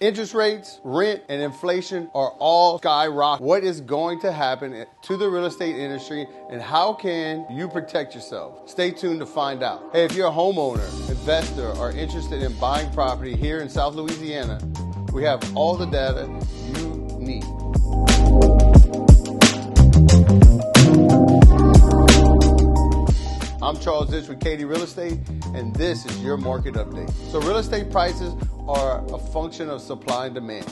Interest rates, rent, and inflation are all skyrocketing. What is going to happen to the real estate industry, and how can you protect yourself? Stay tuned to find out. Hey, if you're a homeowner, investor, or interested in buying property here in South Louisiana, we have all the data you need. I'm Charles Ditch with Keaty Real Estate, and this is your market update. So real estate prices are a function of supply and demand.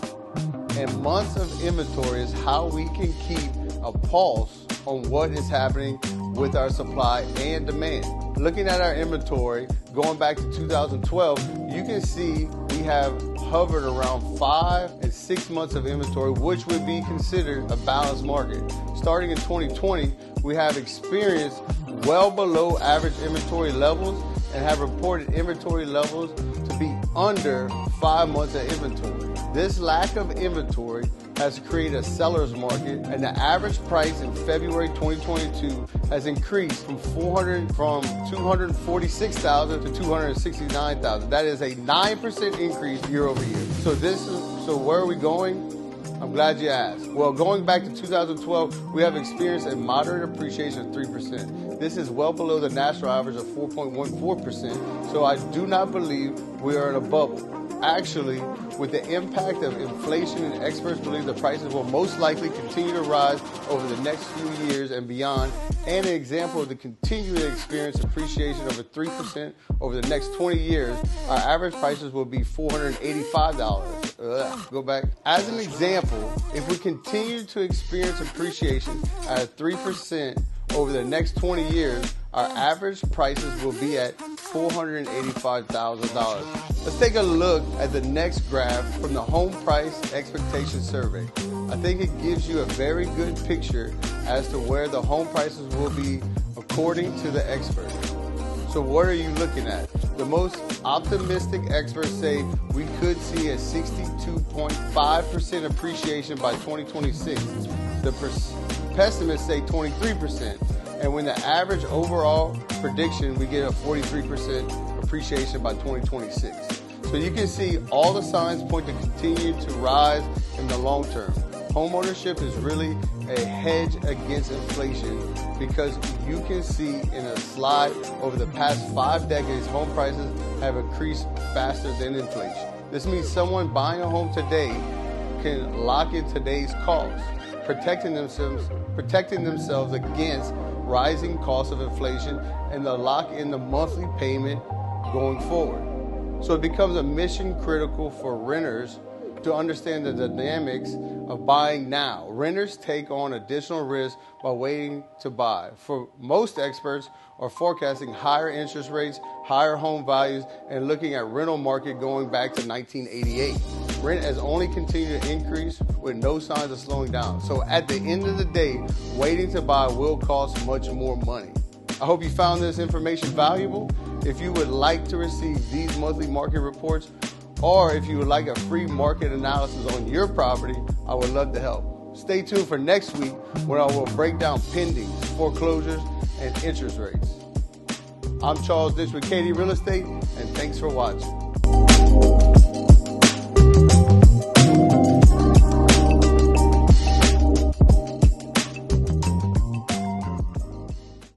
And months of inventory is how we can keep a pulse on what is happening with our supply and demand. Looking at our inventory, going back to 2012, you can see we have hovered around 5 and 6 months of inventory, which would be considered a balanced market. Starting in 2020, we have experienced well below average inventory levels and have reported inventory levels to be under 5 months of inventory. This lack of inventory has created a seller's market, and the average price in February 2022 has increased from $246,000 to $269,000. That is a 9% increase year over year. So where are we going? I'm glad you asked. Well, going back to 2012, we have experienced a moderate appreciation of 3%. This is well below the national average of 4.14%, so I do not believe we are in a bubble. Actually, with the impact of inflation, and experts believe the prices will most likely continue to rise over the next few years and beyond, and an example of the continuing experience appreciation over 3% over the next 20 years, our average prices will be $485. Go back. As an example, if we continue to experience appreciation at 3% over the next 20 years, our average prices will be at $485,000. Let's take a look at the next graph from the Home Price Expectation Survey. I think it gives you a very good picture as to where the home prices will be according to the experts. So what are you looking at? The most optimistic experts say we could see a 62.5% appreciation by 2026. The pessimists say 23%. And when the average overall prediction, we get a 43% appreciation by 2026. So you can see all the signs point to continue to rise in the long term. Homeownership is really a hedge against inflation because you can see in a slide over the past 5 decades, home prices have increased faster than inflation. This means someone buying a home today can lock in today's costs, protecting themselves against rising costs of inflation, and they'll lock in the monthly payment going forward. So it becomes a mission critical for renters to understand the dynamics of buying now. Renters take on additional risk by waiting to buy. For most experts are forecasting higher interest rates, higher home values, and looking at rental market going back to 1988. Rent has only continued to increase with no signs of slowing down. So at the end of the day, waiting to buy will cost much more money. I hope you found this information valuable. If you would like to receive these monthly market reports, or if you would like a free market analysis on your property, I would love to help. Stay tuned for next week when I will break down pendings, foreclosures, and interest rates. I'm Charles Ditch with Keaty Real Estate, and thanks for watching.